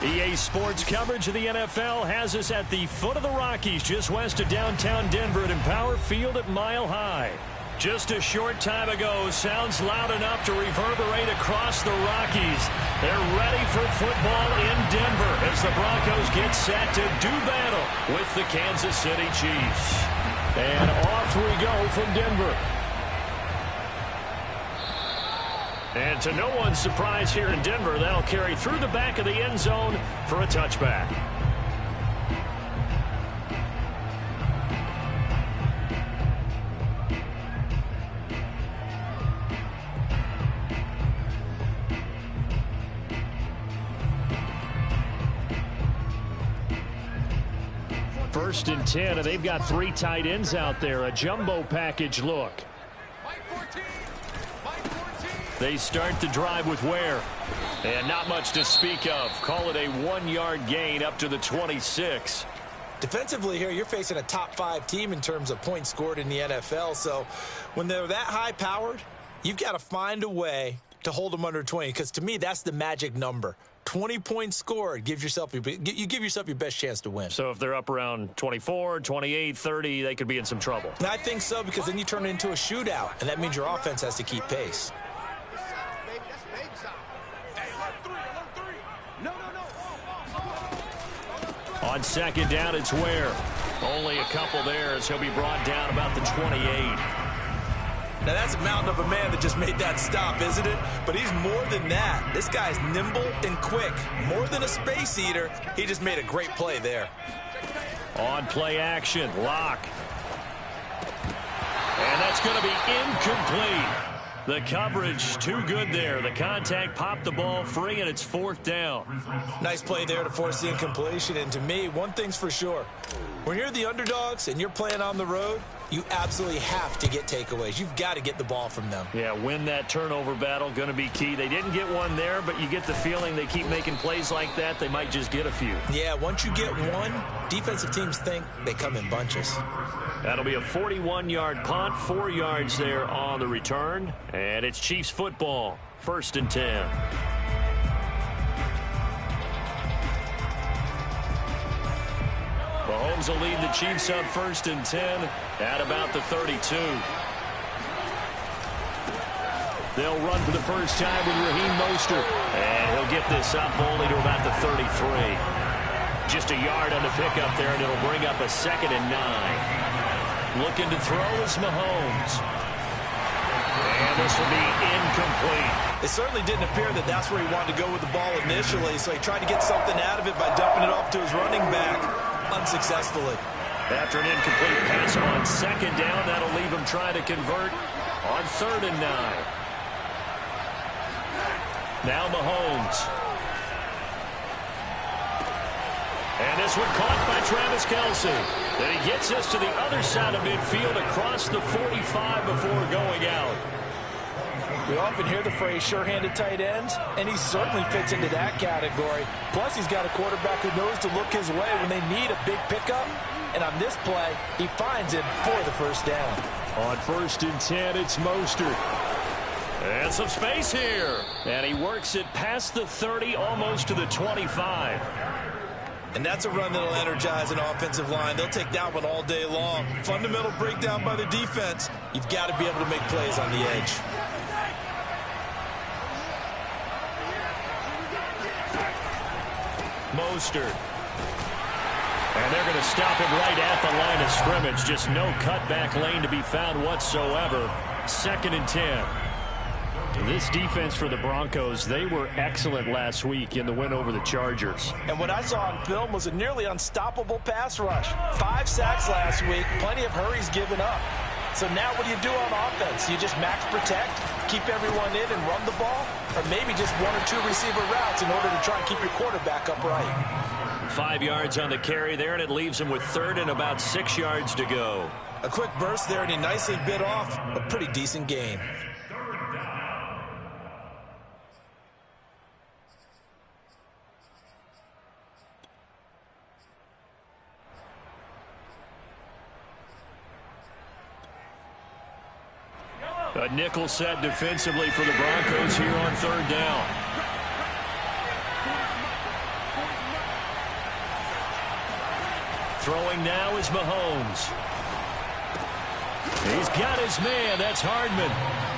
EA Sports coverage of the NFL has us at the foot of the Rockies, just west of downtown Denver at Empower Field at Mile High. Just a short time ago, sounds loud enough to reverberate across the Rockies. They're ready for football in Denver as the Broncos get set to do battle with the Kansas City Chiefs. And off we go from Denver. And to no one's surprise here in Denver, they'll carry through the back of the end zone for a touchback. First and 10, and they've got 3 tight ends out there. A jumbo package look. They start the drive with Ware. And not much to speak of. Call it a 1-yard gain up to the 26. Defensively here, you're facing a top 5 team in terms of points scored in the NFL. So when they're that high-powered, you've got to find a way to hold them under 20. Because to me, that's the magic number. 20 points scored, you give yourself your best chance to win. So if they're up around 24, 28, 30, they could be in some trouble. And I think so, because then you turn it into a shootout, and that means your offense has to keep pace. On second down, it's Ware. Only a couple there as he'll be brought down about the 28. Now, that's a mountain of a man that just made that stop, isn't it? But he's more than that. This guy's nimble and quick. More than a space eater, he just made a great play there. On play action, Locke. And that's going to be incomplete. The coverage too good there. The contact popped the ball free, and it's 4th down. Nice play there to force the incompletion. And to me, one thing's for sure. When you're the underdogs and you're playing on the road, you absolutely have to get takeaways. You've got to get the ball from them. Yeah, win that turnover battle, going to be key. They didn't get one there, but you get the feeling they keep making plays like that, they might just get a few. Yeah, once you get one, defensive teams think they come in bunches. That'll be a 41-yard punt, 4 yards there on the return. And it's Chiefs football, 1st and 10. Mahomes will lead the Chiefs up 1st and 10 at about the 32. They'll run for the first time with Raheem Mostert. And he'll get this up only to about the 33. Just a yard on the pickup there, and it'll bring up a 2nd and 9. Looking to throw is Mahomes. And this will be incomplete. It certainly didn't appear that that's where he wanted to go with the ball initially, so he tried to get something out of it by dumping it off to his running back unsuccessfully. After an incomplete pass on 2nd down, that'll leave him trying to convert on 3rd and 9. Now Mahomes. And this one caught by Travis Kelce. Then he gets us to the other side of midfield across the 45 before going out. We often hear the phrase sure-handed tight ends, and he certainly fits into that category. Plus, he's got a quarterback who knows to look his way when they need a big pickup. And on this play, he finds it for the 1st down. On 1st and 10, it's Mostert. And some space here. And he works it past the 30, almost to the 25. And that's a run that'll energize an offensive line. They'll take that one all day long. Fundamental breakdown by the defense. You've got to be able to make plays on the edge. Mostert. And they're going to stop him right at the line of scrimmage. Just no cutback lane to be found whatsoever. 2nd and 10. This defense for the Broncos, they were excellent last week in the win over the Chargers. And what I saw on film was a nearly unstoppable pass rush. 5 sacks last week, plenty of hurries given up. So now what do you do on offense? You just max protect, keep everyone in and run the ball? Or maybe just 1 or 2 receiver routes in order to try and keep your quarterback upright? 5 yards on the carry there, and it leaves him with 3rd and about 6 yards to go. A quick burst there, and he nicely bit off a pretty decent gain. A nickel set defensively for the Broncos here on 3rd down. Throwing now is Mahomes. He's got his man. That's Hardman.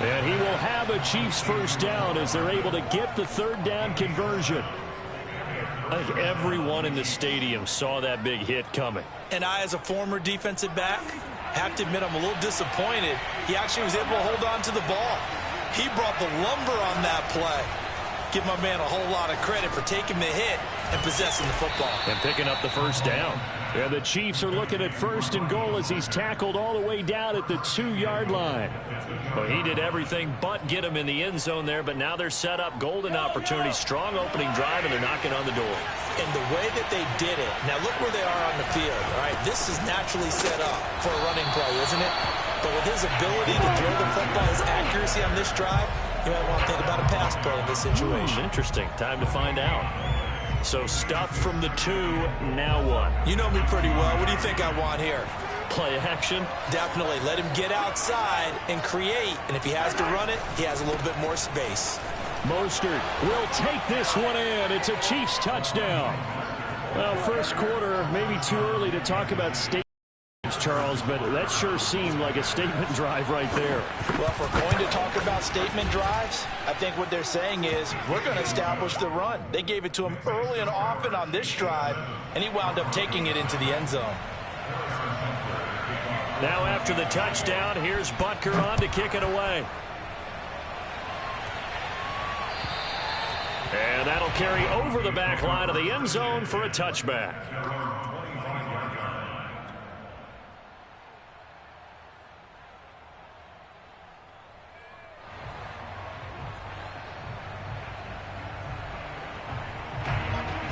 And he will have a Chiefs first down as they're able to get the third down conversion. I think everyone in the stadium saw that big hit coming. And I, as a former defensive back, have to admit I'm a little disappointed. He actually was able to hold on to the ball. He brought the lumber on that play. Give my man a whole lot of credit for taking the hit and possessing the football. And picking up the first down. And the Chiefs are looking at 1st and goal as he's tackled all the way down at the 2-yard line. Well, he did everything but get him in the end zone there, but now they're set up. Golden opportunity, strong opening drive, and they're knocking on the door. And the way that they did it, now look where they are on the field. All right, this is naturally set up for a running play, isn't it? But with his ability to throw the football, his accuracy on this drive, you might want to think about a pass play in this situation. Interesting. Time to find out. So stuffed from the 2, now what? You know me pretty well. What do you think I want here? Play action? Definitely. Let him get outside and create. And if he has to run it, he has a little bit more space. Mostert will take this one in. It's a Chiefs touchdown. Well, first quarter, maybe too early to talk about statements, Charles, but that sure seemed like a statement drive right there. Well, if we're going to talk about statement drives, I think what they're saying is we're going to establish the run. They gave it to him early and often on this drive, and he wound up taking it into the end zone. Now after the touchdown, here's Butker on to kick it away. And that'll carry over the back line of the end zone for a touchback.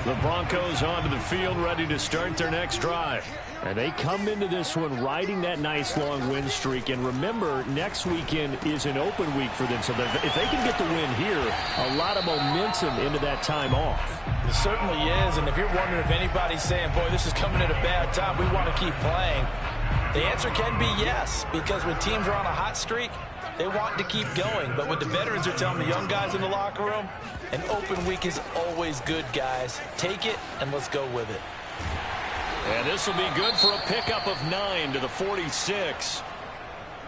The Broncos onto the field, ready to start their next drive. And they come into this one riding that nice long win streak. And remember, next weekend is an open week for them. So if they can get the win here, a lot of momentum into that time off. It certainly is. And if you're wondering if anybody's saying, boy, this is coming at a bad time, we want to keep playing, the answer can be yes. Because when teams are on a hot streak, they want to keep going. But what the veterans are telling the young guys in the locker room, an open week is always good, guys. Take it, and let's go with it. And this will be good for a pickup of 9 to the 46.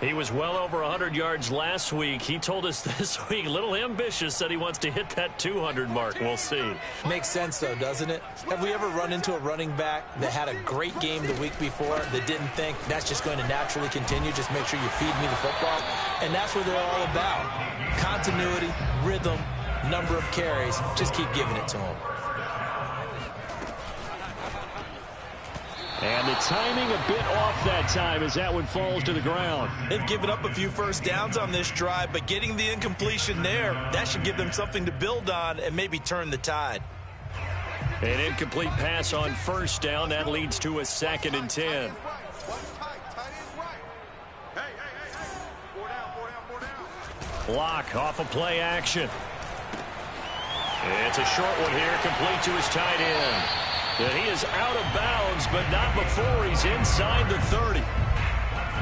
He was well over 100 yards last week. He told us this week, a little ambitious, said he wants to hit that 200 mark. We'll see. Makes sense, though, doesn't it? Have we ever run into a running back that had a great game the week before that didn't think that's just going to naturally continue? Just make sure you feed me the football. And that's what they're all about. Continuity, rhythm, number of carries. Just keep giving it to him. And the timing a bit off that time as that one falls to the ground. They've given up a few first downs on this drive, but getting the incompletion there, that should give them something to build on and maybe turn the tide. An incomplete pass on first down. That leads to a 2nd and 10. Block off of play action. It's a short one here, complete to his tight end. And he is out of bounds, but not before he's inside the 30.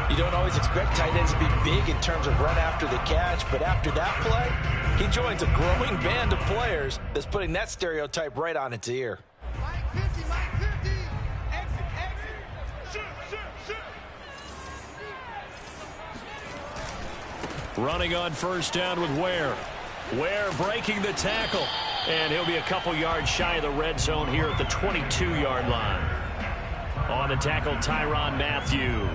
You don't always expect tight ends to be big in terms of run after the catch, but after that play, he joins a growing band of players that's putting that stereotype right on its ear. Running on first down with Ware. Ware breaking the tackle. And he'll be a couple yards shy of the red zone here at the 22-yard line. On the tackle, Tyrann Mathieu.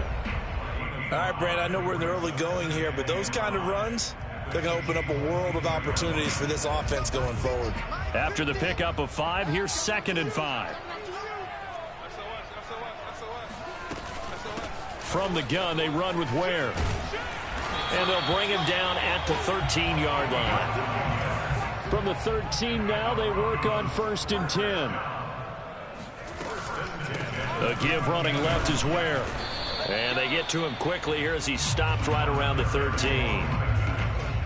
All right, Brad, I know we're in the early going here, but those kind of runs, they're going to open up a world of opportunities for this offense going forward. After the pickup of 5, here's 2nd and 5. From the gun, they run with Ware. And they'll bring him down at the 13-yard line. From the 13 now, they work on 1st and 10. A give running left is Ware. And they get to him quickly here as he stopped right around the 13.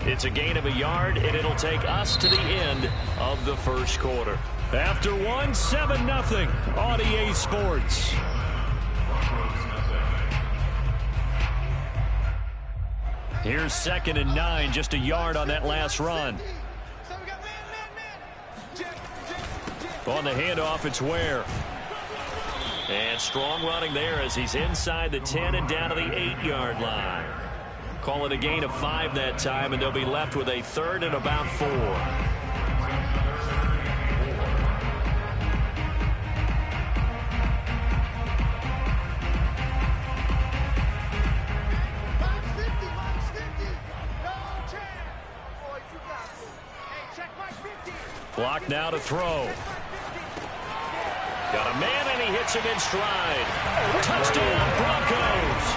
It's a gain of a yard, and it'll take us to the end of the first quarter. After 7-0 on EA Sports. Here's 2nd and 9, just a yard on that last run. On the handoff, it's Ware. And strong running there as he's inside the 10 and down to the 8-yard line. Call it a gain of 5 that time, and they'll be left with a 3rd and about 4. Block now to throw. Got a man, and he hits him in stride. Touchdown, Broncos.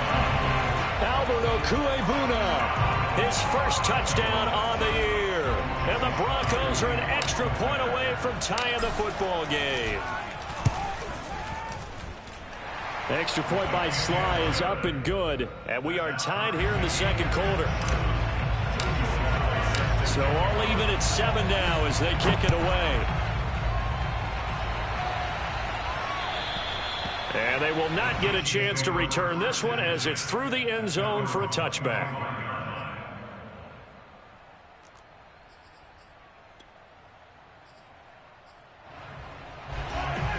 Albert Okuebuna, his first touchdown on the year. And the Broncos are an extra point away from tying the football game. Extra point by Sly is up and good. And we are tied here in the second quarter. So all even at 7 now as they kick it away. And they will not get a chance to return this one as it's through the end zone for a touchback.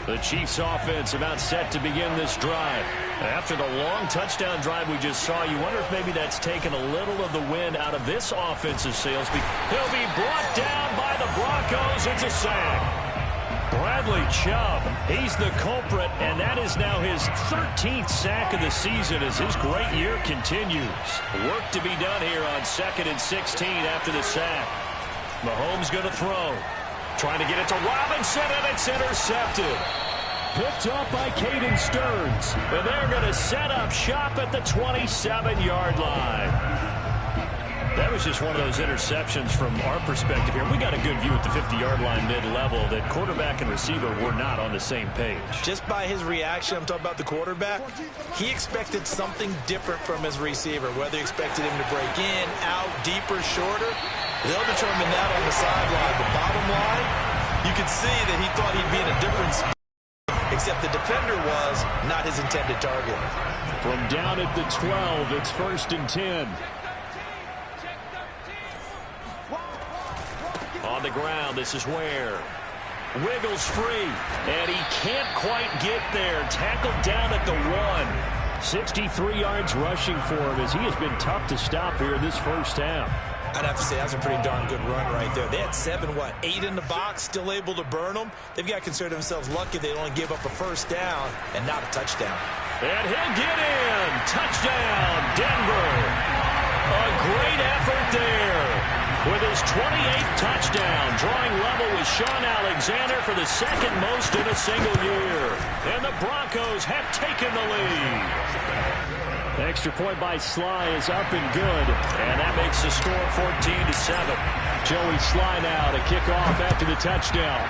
The Chiefs offense about set to begin this drive. After the long touchdown drive we just saw, you wonder if maybe that's taken a little of the wind out of this offensive sails. He'll be brought down by the Broncos. It's a sack. Bradley Chubb, he's the culprit, and that is now his 13th sack of the season as his great year continues. Work to be done here on 2nd and 16 after the sack. Mahomes going to throw. Trying to get it to Robinson, and it's intercepted. Picked up by Caden Stearns, and they're going to set up shop at the 27-yard line. That was just one of those interceptions from our perspective here. We got a good view at the 50-yard line mid-level that quarterback and receiver were not on the same page. Just by his reaction, I'm talking about the quarterback, he expected something different from his receiver, whether he expected him to break in, out, deeper, shorter. They'll determine that on the sideline. The bottom line, you can see that he thought he'd be in a different spot, except the defender was not his intended target. From down at the 12, it's 1st and 10. On the ground, this is Ware. Wiggles free, and he can't quite get there. Tackled down at the 1. 63 yards rushing for him as he has been tough to stop here this first half. I'd have to say that's a pretty darn good run right there. They had 8 in the box, still able to burn them. They've got to consider themselves lucky they only gave up a first down and not a touchdown. And he'll get in. Touchdown, Denver. A great effort there. With his 28th touchdown, drawing level with Sean Alexander for the second most in a single year. And the Broncos have taken the lead. Extra point by Sly is up and good. And that makes the score 14-7. Joey Sly now to kick off after the touchdown.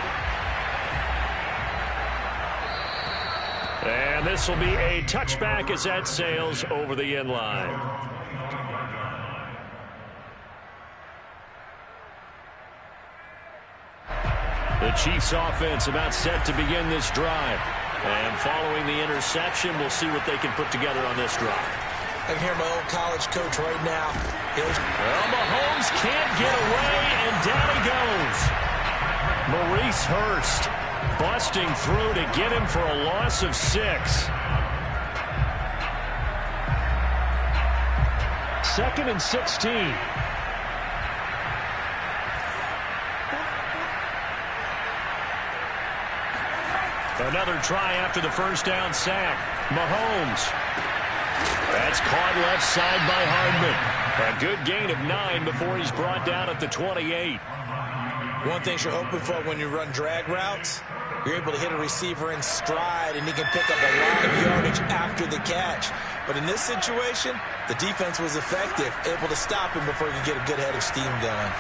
And this will be a touchback as that sails over the end line. The Chiefs offense about set to begin this drive. And following the interception, we'll see what they can put together on this drive. I can hear my old college coach right now. Well, Mahomes can't get away, and down he goes. Maurice Hurst busting through to get him for a loss of 6. 2nd and 16. Another try after the first down sack. Mahomes. That's caught left side by Hardman. A good gain of 9 before he's brought down at the 28. One thing you're hoping for when you run drag routes, you're able to hit a receiver in stride, and he can pick up a lot of yardage after the catch. But in this situation, the defense was effective, able to stop him before he could get a good head of steam going.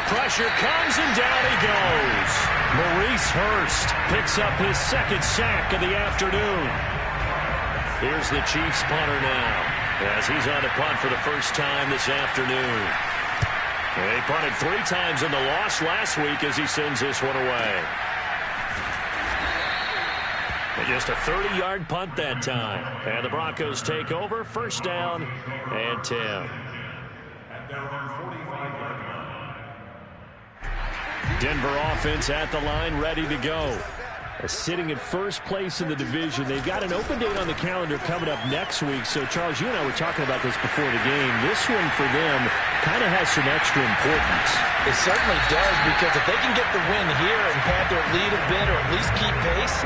Pressure comes, and down he goes. Maurice Hurst picks up his 2nd sack of the afternoon. Here's the Chiefs punter now as he's on to punt for the first time this afternoon. They punted 3 times in the loss last week as he sends this one away. And just a 30-yard punt that time. And the Broncos take over, 1st down and 10. Denver offense at the line, ready to go. Sitting in first place in the division. They've got an open date on the calendar coming up next week. So, Charles, you and I were talking about this before the game. This one for them kind of has some extra importance. It certainly does, because if they can get the win here and pad their lead a bit or at least keep pace,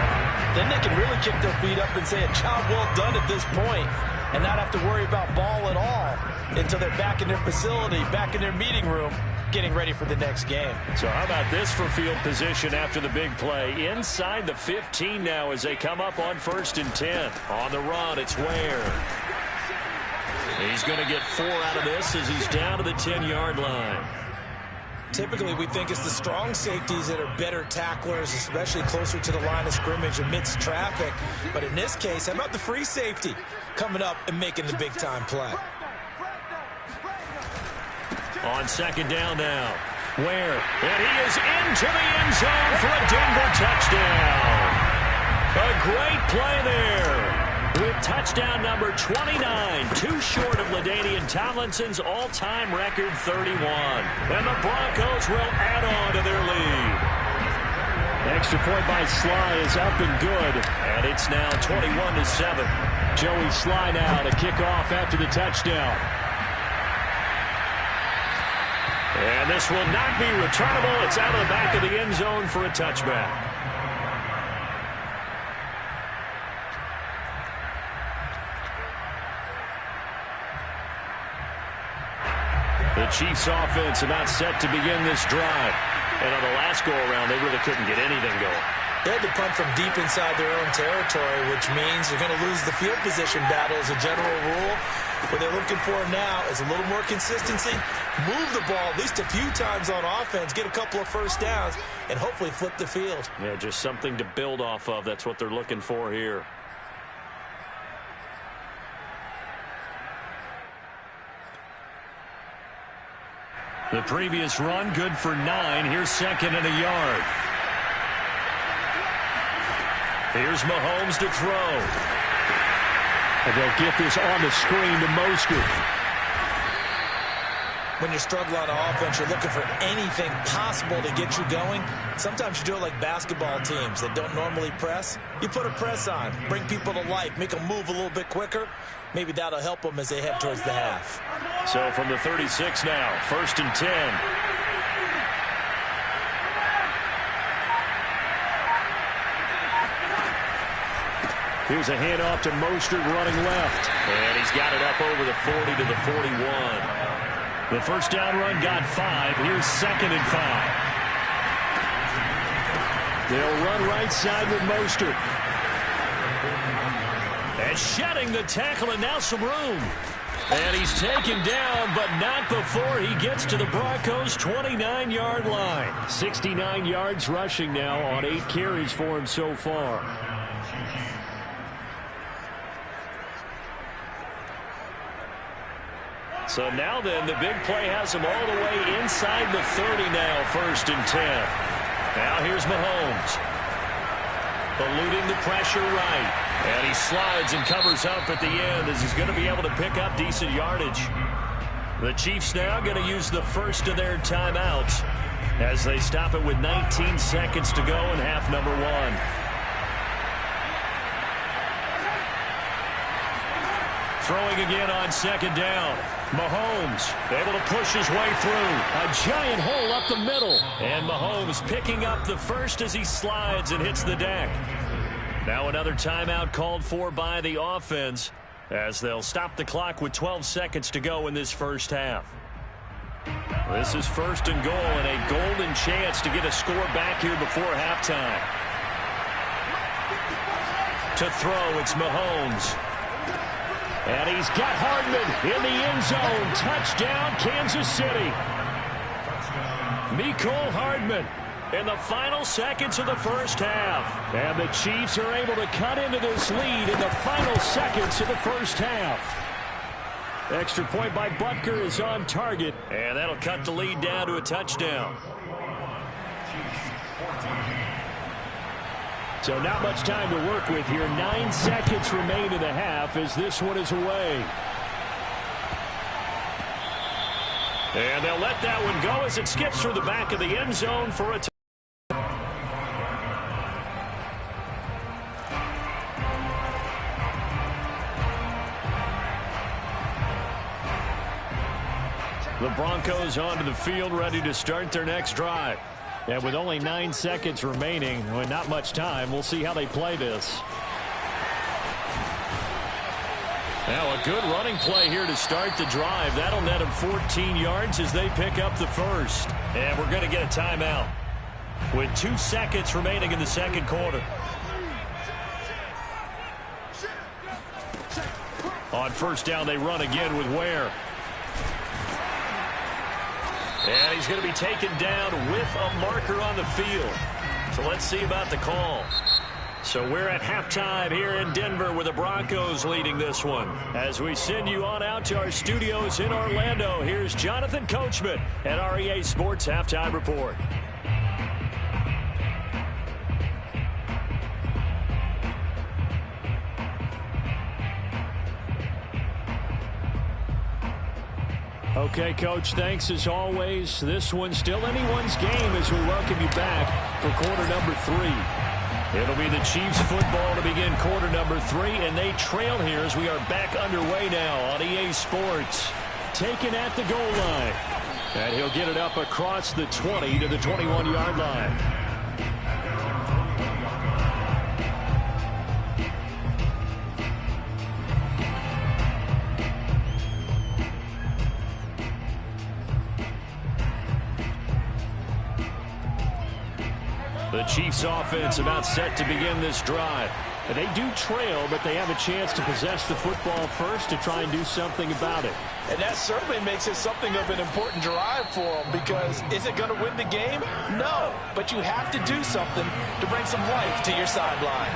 then they can really kick their feet up and say a job well done at this point and not have to worry about ball at all until they're back in their facility, back in their meeting room, getting ready for the next game. So how about this for field position after the big play? Inside the 15 now as they come up on 1st and 10. On the run, it's Ware. He's going to get 4 out of this as he's down to the 10-yard line. Typically, we think it's the strong safeties that are better tacklers, especially closer to the line of scrimmage amidst traffic. But in this case, how about the free safety coming up and making the big-time play? On 2nd down now, Ware, and he is into the end zone for a Denver touchdown. A great play there with touchdown number 29, too short of LaDainian Tomlinson's all-time record 31. And the Broncos will add on to their lead. Extra point by Sly is up and good, and it's now 21-7. Joey Sly now to kick off after the touchdown. And this will not be returnable. It's out of the back of the end zone for a touchback. The Chiefs offense about set to begin this drive. And on the last go-around, they really couldn't get anything going. They had to punt from deep inside their own territory, which means they're going to lose the field position battle as a general rule. What they're looking for now is a little more consistency, move the ball at least a few times on offense, get a couple of first downs, and hopefully flip the field. Yeah, just something to build off of. That's what they're looking for here. The previous run, good for 9. Here's 2nd and a yard. Here's Mahomes to throw. And they'll get this on the screen to Mostert. When you're struggling on offense, you're looking for anything possible to get you going. Sometimes you do it like basketball teams that don't normally press. You put a press on, bring people to life, make them move a little bit quicker. Maybe that'll help them as they head towards the half. So from the 36 now, 1st and 10. Here's a handoff to Mostert running left. And he's got it up over the 40 to the 41. The first down run got 5. Here's 2nd and 5. They'll run right side with Mostert. And shedding the tackle, and now some room. And he's taken down, but not before he gets to the Broncos' 29-yard line. 69 yards rushing now on 8 carries for him so far. So now then, the big play has him all the way inside the 30 now, 1st and 10. Now here's Mahomes. Eluding the pressure right. And he slides and covers up at the end as he's going to be able to pick up decent yardage. The Chiefs now going to use the first of their timeouts as they stop it with 19 seconds to go in half number 1. Throwing again on 2nd down. Mahomes able to push his way through. A giant hole up the middle. And Mahomes picking up the first as he slides and hits the deck. Now another timeout called for by the offense as they'll stop the clock with 12 seconds to go in this first half. This is 1st and goal and a golden chance to get a score back here before halftime. To throw, it's Mahomes. And he's got Hardman in the end zone. Touchdown, Kansas City. Mecole Hardman in the final seconds of the first half. And the Chiefs are able to cut into this lead in the final seconds of the first half. Extra point by Butker is on target. And that'll cut the lead down to a touchdown. So not much time to work with here. 9 seconds remain in the half as this one is away. And they'll let that one go as it skips through the back of the end zone for a The Broncos onto the field, ready to start their next drive. And with only 9 seconds remaining, well, not much time, we'll see how they play this. Now a good running play here to start the drive. That'll net them 14 yards as they pick up the first. And we're going to get a timeout with 2 seconds remaining in the second quarter. On first down, they run again with Ware. And he's going to be taken down with a marker on the field. So let's see about the call. So we're at halftime here in Denver with the Broncos leading this one. As we send you on out to our studios in Orlando, here's Jonathan Coachman at REA Sports Halftime Report. Okay, Coach, thanks as always. This one's still anyone's game as we welcome you back for quarter number 3. It'll be the Chiefs football to begin quarter number 3, and they trail here as we are back underway now on EA Sports. Taken at the goal line. And he'll get it up across the 20 to the 21-yard line. The Chiefs offense about set to begin this drive. They do trail, but they have a chance to possess the football first to try and do something about it. And that certainly makes it something of an important drive for them, because is it going to win the game? No, but you have to do something to bring some life to your sideline.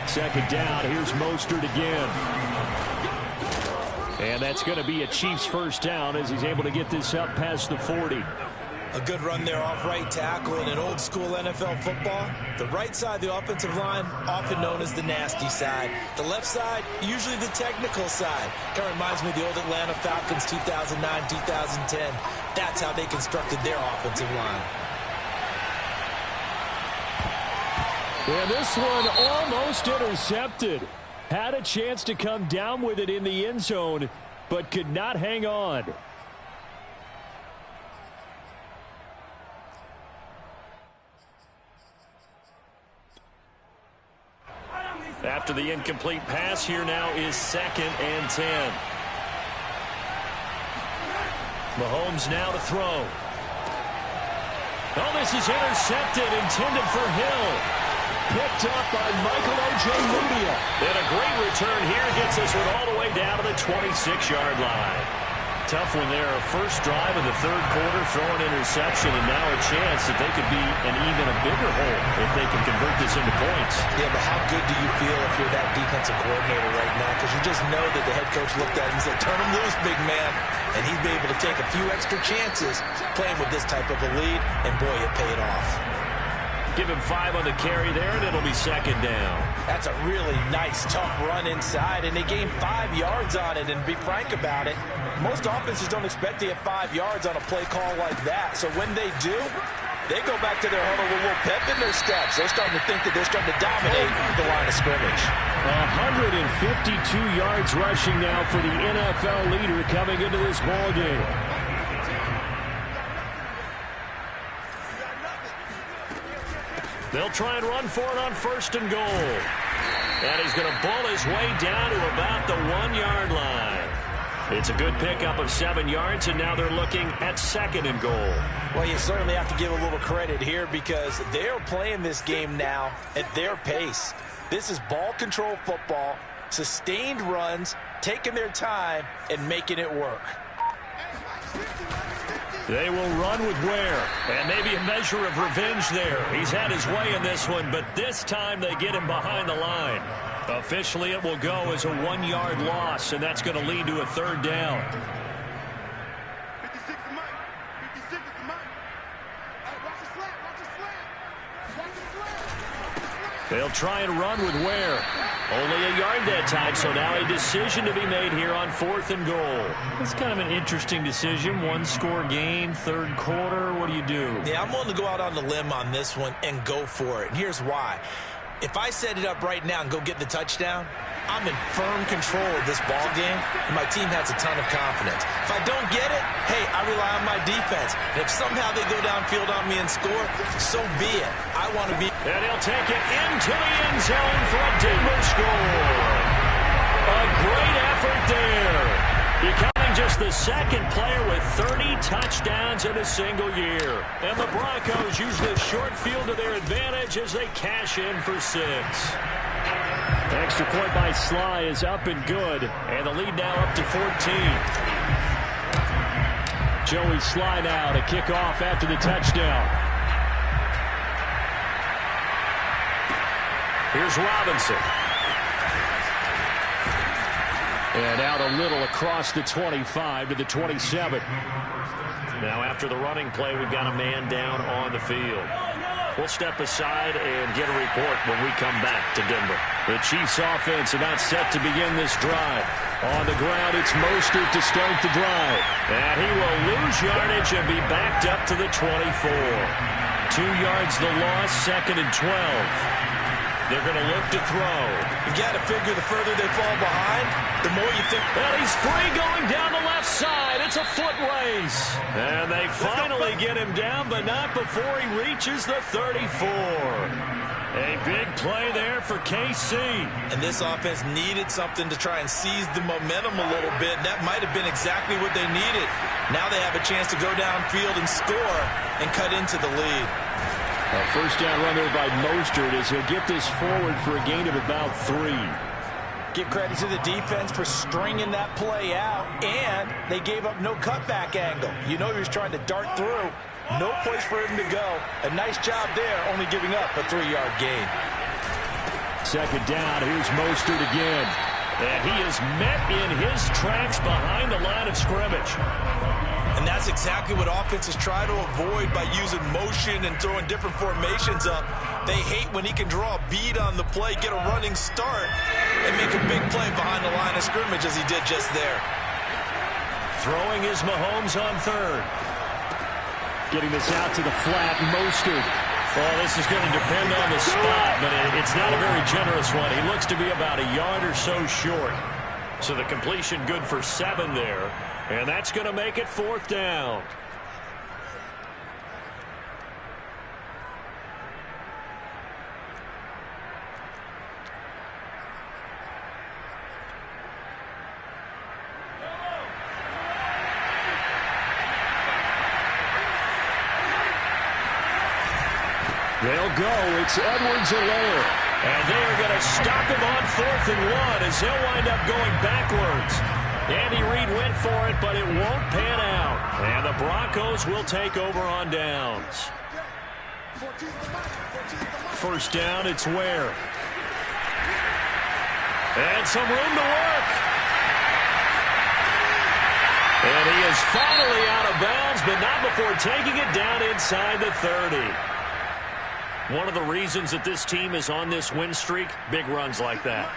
Second down, here's Mostert again. And that's going to be a Chiefs first down as he's able to get this up past the 40. A good run there off right tackle in an old school NFL football. The right side of the offensive line, often known as the nasty side. The left side, usually the technical side. Kind of reminds me of the old Atlanta Falcons 2009, 2010. That's how they constructed their offensive line. And this one almost intercepted. Had a chance to come down with it in the end zone, but could not hang on. After the incomplete pass, here now is 2nd and 10. Mahomes now to throw. Oh, this is intercepted, intended for Hill. Picked up by Michael Ojemudia. And a great return here gets this one all the way down to the 26-yard line. Tough one there. First drive of the third quarter, throwing interception, and now a chance that they could be an even a bigger hole if they can convert this into points. Yeah, but how good do you feel if you're that defensive coordinator right now? Because you just know that the head coach looked at him and said, turn him loose, big man. And he'd be able to take a few extra chances playing with this type of a lead, and boy, it paid off. Give him 5 on the carry there, and it'll be 2nd down. That's a really nice, tough run inside, and they gained 5 yards on it. And to be frank about it, most offenses don't expect to get 5 yards on a play call like that. So when they do, they go back to their huddle with a little pep in their steps. They're starting to think that they're starting to dominate the line of scrimmage. 152 yards rushing now for the NFL leader coming into this ball game. They'll try and run for it on 1st and goal. And he's going to ball his way down to about the 1-yard line. It's a good pickup of 7 yards, and now they're looking at 2nd and goal. Well, you certainly have to give a little credit here because they're playing this game now at their pace. This is ball control football, sustained runs, taking their time, and making it work. They will run with Ware, and maybe a measure of revenge there. He's had his way in this one, but this time they get him behind the line. Officially, it will go as a 1-yard loss, and that's going to lead to a 3rd down. 56 to Mike. 56 to Mike. Watch the slant. Watch the slant. Watch the slant. They'll try and run with Ware. Only a yard that time, so now a decision to be made here on 4th and goal. It's kind of an interesting decision. 1-score game, 3rd quarter. What do you do? Yeah, I'm willing to go out on the limb on this one and go for it. And here's why. If I set it up right now and go get the touchdown, I'm in firm control of this ball game, and my team has a ton of confidence. If I don't get it, hey, I rely on my defense. And if somehow they go downfield on me and score, so be it. I want to be... And he'll take it into the end zone for a Denver score. A great effort there. Becoming just the second player with 30 touchdowns in a single year. And the Broncos use this short field to their advantage as they cash in for 6. Extra point by Sly is up and good. And the lead now up to 14. Joey Sly now to kick off after the touchdown. Here's Robinson. And out a little across the 25 to the 27. Now after the running play, we've got a man down on the field. We'll step aside and get a report when we come back to Denver. The Chiefs offense about set to begin this drive. On the ground, it's Mostert to start the drive. And he will lose yardage and be backed up to the 24. 2 yards the loss, 2nd and 12. They're going to look to throw. You've got to figure the further they fall behind, the more you think... And he's free going down the left side. It's a foot race. And they finally get him down, but not before he reaches the 34. A big play there for KC. And this offense needed something to try and seize the momentum a little bit. That might have been exactly what they needed. Now they have a chance to go downfield and score and cut into the lead. A first down run there by Mostert as he'll get this forward for a gain of about 3. Give credit to the defense for stringing that play out, and they gave up no cutback angle. You know he was trying to dart through. No place for him to go. A nice job there, only giving up a 3-yard gain. Second down, here's Mostert again. And he is met in his tracks behind the line of scrimmage. And that's exactly what offenses try to avoid by using motion and throwing different formations up. They hate when he can draw a bead on the play, get a running start, and make a big play behind the line of scrimmage as he did just there. Throwing is Mahomes on 3rd. Getting this out to the flat, Mostert. Well, this is going to depend on the spot, but it's not a very generous one. He looks to be about a yard or so short. So the completion good for 7 there. And that's going to make it 4th down. They'll go. It's Edwards-Helaire. And they are going to stop him on 4th and 1 as he'll wind up going backwards. Andy Reid went for it, but it won't pan out. And the Broncos will take over on downs. First down, it's Ware. And some room to work. And he is finally out of bounds, but not before taking it down inside the 30. One of the reasons that this team is on this win streak, big runs like that.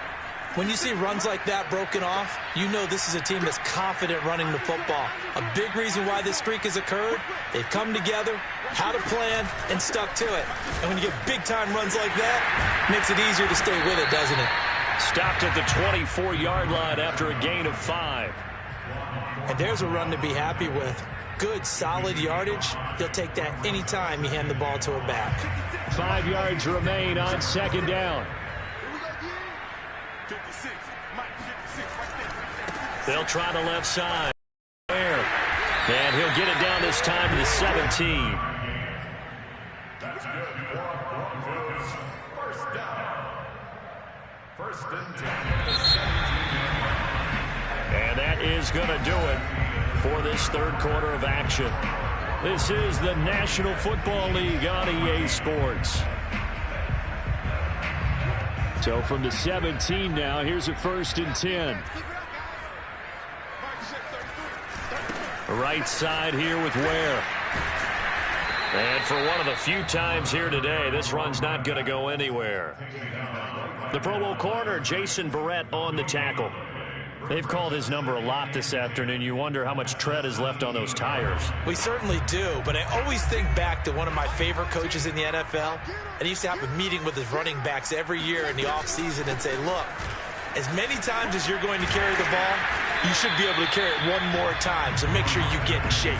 When you see runs like that broken off, you know this is a team that's confident running the football. A big reason why this streak has occurred, they've come together, had a plan, and stuck to it. And when you get big-time runs like that, it makes it easier to stay with it, doesn't it? Stopped at the 24-yard line after a gain of 5. And there's a run to be happy with. Good, solid yardage. He'll take that any time you hand the ball to a back. 5 yards remain on second down. They'll try the left side. And he'll get it down this time to the 17. That's good. Broncos. First down. First and 10. And that is going to do it for this third quarter of action. This is the National Football League on EA Sports. So from the 17 now, here's a 1st and 10. Right side here with Ware. And for one of the few times here today, this run's not going to go anywhere. The Pro Bowl corner, Jason Verrett, on the tackle. They've called his number a lot this afternoon. You wonder how much tread is left on those tires. We certainly do, but I always think back to one of my favorite coaches in the NFL. And he used to have a meeting with his running backs every year in the offseason and say, look, as many times as you're going to carry the ball, you should be able to carry it one more time, so make sure you get in shape.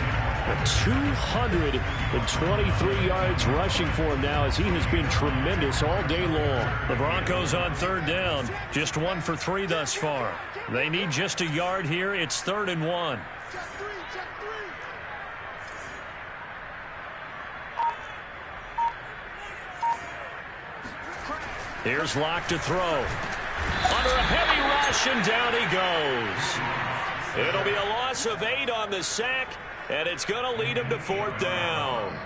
223 yards rushing for him now, as he has been tremendous all day long. The Broncos on third down, just 1 for 3 thus far. They need just a yard here. It's 3rd and 1. Here's Locke to throw. Under a heavy rush, and down he goes. It'll be a loss of 8 on the sack, and it's going to lead him to 4th down.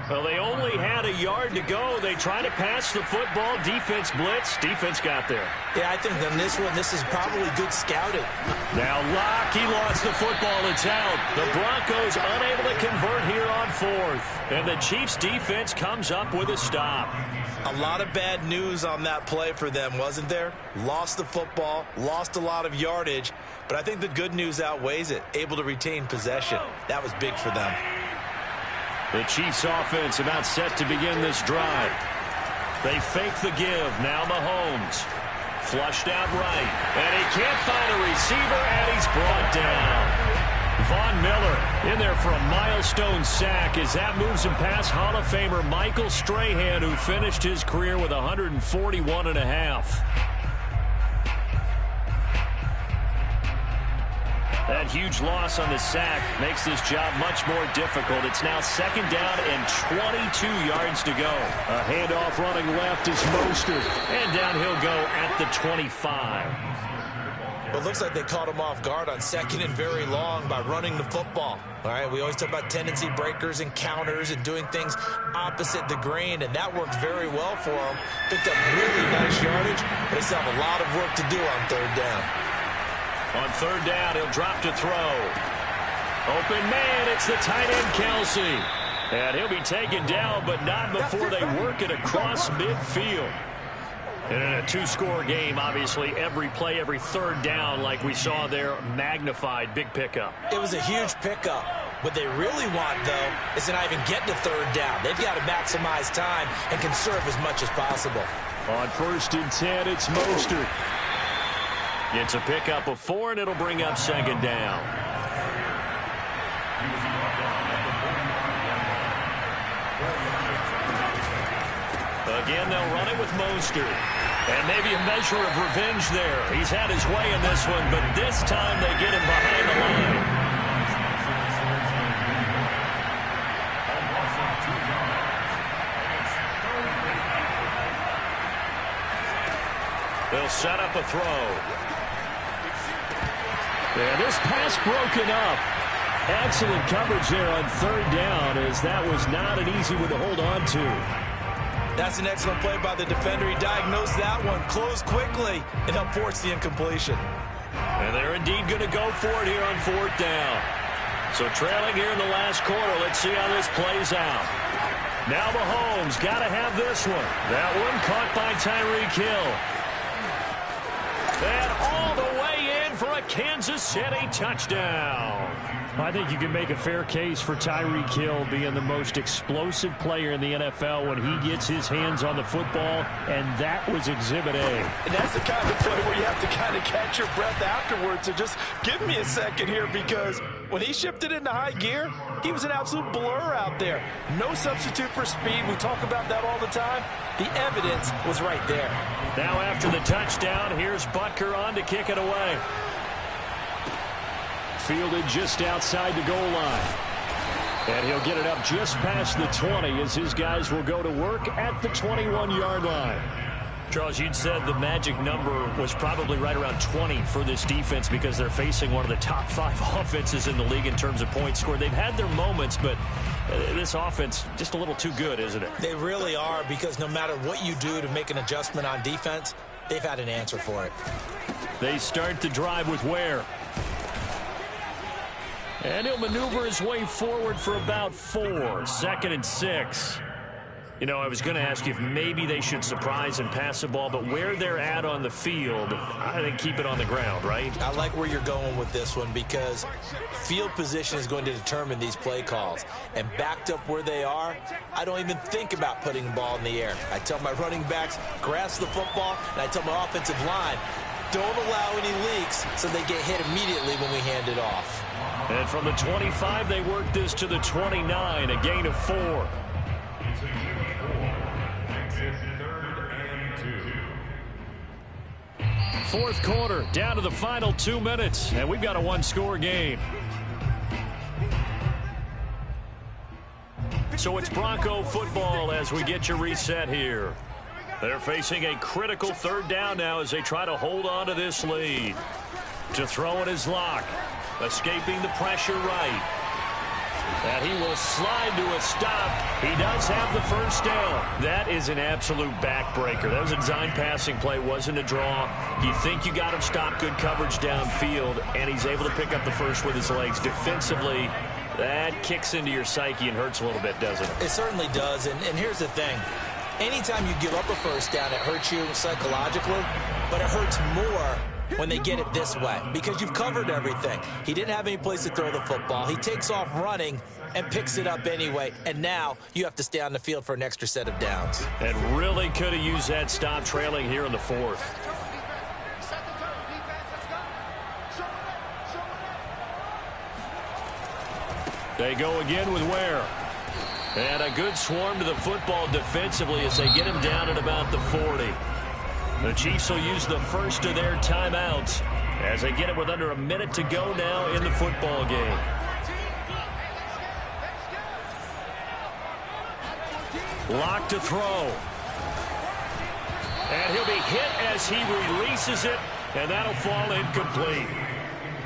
Well, they only had a yard to go. They try to pass the football. Defense blitz. Defense got there. Yeah, I think on this one, this is probably good scouting. Now Locke, he lost the football. It's out. The Broncos unable to convert here on 4th. And the Chiefs defense comes up with a stop. A lot of bad news on that play for them, wasn't there? Lost the football, lost a lot of yardage, but I think the good news outweighs it. Able to retain possession. That was big for them. The Chiefs offense about set to begin this drive. They fake the give. Now Mahomes. Flushed out right. And he can't find a receiver, and he's brought down. Von Miller in there for a milestone sack as that moves him past Hall of Famer Michael Strahan, who finished his career with 141.5. That huge loss on the sack makes this job much more difficult. It's now 2nd down and 22 yards to go. A handoff running left is Mostert, and down he'll go at the 25. Well, it looks like they caught him off guard on 2nd and very long by running the football. All right, we always talk about tendency breakers and counters and doing things opposite the grain, and that worked very well for him. Picked up really nice yardage, but they still have a lot of work to do on 3rd down. On 3rd down, he'll drop to throw. Open man, it's the tight end Kelsey. And he'll be taken down, but not before they work it across midfield. And in a 2-score game, obviously, every play, every 3rd down, like we saw there, magnified. Big pickup. It was a huge pickup. What they really want, though, is to not even get to 3rd down. They've got to maximize time and conserve as much as possible. On 1st and 10, it's Mostert. It's a pickup of 4, and it'll bring up 2nd down. Again, they'll run it with Mostert. And maybe a measure of revenge there. He's had his way in this one, but this time they get him behind the line. They'll set up a throw. And this pass broken up. Excellent coverage there on 3rd down, as that was not an easy one to hold on to. That's an excellent play by the defender. He diagnosed that one, closed quickly, and helped force the incompletion. And they're indeed going to go for it here on 4th down. So trailing here in the last quarter, let's see how this plays out. Now Mahomes got to have this one. That one caught by Tyreek Hill. And all the way in for a Kansas City touchdown. I think you can make a fair case for Tyreek Hill being the most explosive player in the NFL when he gets his hands on the football, and that was Exhibit A. And that's the kind of play where you have to kind of catch your breath afterwards. So just give me a second here, because when he shifted into high gear, he was an absolute blur out there. No substitute for speed. We talk about that all the time. The evidence was right there. Now after the touchdown, here's Butker on to kick it away. Fielded just outside the goal line. And he'll get it up just past the 20 as his guys will go to work at the 21-yard line. Charles, you'd said the magic number was probably right around 20 for this defense because they're facing one of the top 5 offenses in the league in terms of points scored. They've had their moments, but this offense just a little too good, isn't it? They really are, because no matter what you do to make an adjustment on defense, they've had an answer for it. They start the drive with Ware. And he'll maneuver his way forward for about 4. 2nd and 6. You know, I was going to ask you if maybe they should surprise and pass the ball, but where they're at on the field, I think keep it on the ground, right? I like where you're going with this one, because field position is going to determine these play calls. And backed up where they are, I don't even think about putting the ball in the air. I tell my running backs, grasp the football, and I tell my offensive line, don't allow any leaks so they get hit immediately when we hand it off. And from the 25, they work this to the 29, a gain of 4. It's a gain of 4. Exit 3rd and 2. Fourth quarter, down to the final 2 minutes, and we've got a one-score game. So it's Bronco football as we get you reset here. They're facing a critical 3rd down now as they try to hold on to this lead. To throw it is Locke, escaping the pressure right. And he will slide to a stop. He does have the first down. That is an absolute backbreaker. That was a design passing play, wasn't a draw. You think you got him stopped, good coverage downfield, and he's able to pick up the first with his legs. Defensively, that kicks into your psyche and hurts a little bit, doesn't it? It certainly does, and here's the thing. Anytime you give up a first down, it hurts you psychologically, but it hurts more when they get it this way because you've covered everything. He didn't have any place to throw the football. He takes off running and picks it up anyway, and now you have to stay on the field for an extra set of downs. And really could have used that stop trailing here in the 4th. They go again with Ware. And a good swarm to the football defensively as they get him down at about the 40. The Chiefs will use the first of their timeouts as they get it with under a minute to go now in the football game. Lock to throw. And he'll be hit as he releases it, and that'll fall incomplete.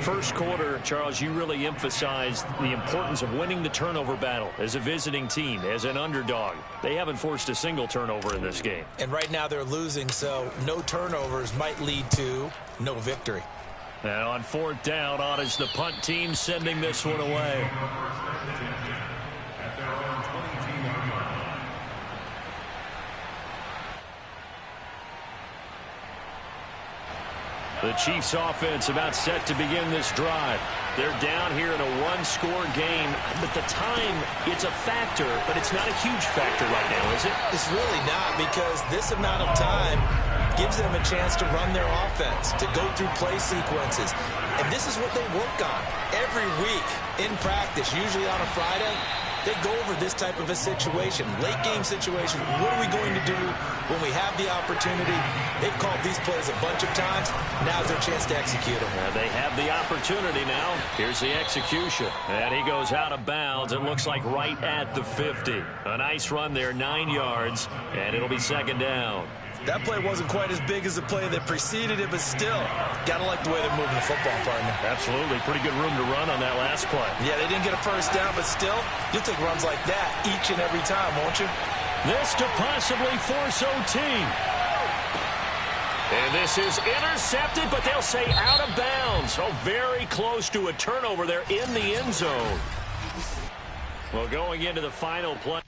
First quarter, Charles, you really emphasized the importance of winning the turnover battle as a visiting team, as an underdog. They haven't forced a single turnover in this game. And right now they're losing, so no turnovers might lead to no victory. And on 4th down, on is the punt team sending this one away. The Chiefs offense about set to begin this drive. They're down here in a one-score game, but the time, it's a factor, but it's not a huge factor right now, is it? It's really not, because this amount of time gives them a chance to run their offense, to go through play sequences. And this is what they work on every week in practice, usually on a Friday. They go over this type of a situation, late game situation. What are we going to do when we have the opportunity? They've called these plays a bunch of times. Now's their chance to execute them. They have the opportunity now. Here's the execution. And he goes out of bounds. It looks like right at the 50. A nice run there, 9 yards, and it'll be 2nd down. That play wasn't quite as big as the play that preceded it, but still, got to like the way they're moving the football, partner. Absolutely. Pretty good room to run on that last play. Yeah, they didn't get a first down, but still, you'll take runs like that each and every time, won't you? This to possibly force OT. And this is intercepted, but they'll say out of bounds. So very close to a turnover there in the end zone. Well, going into the final play.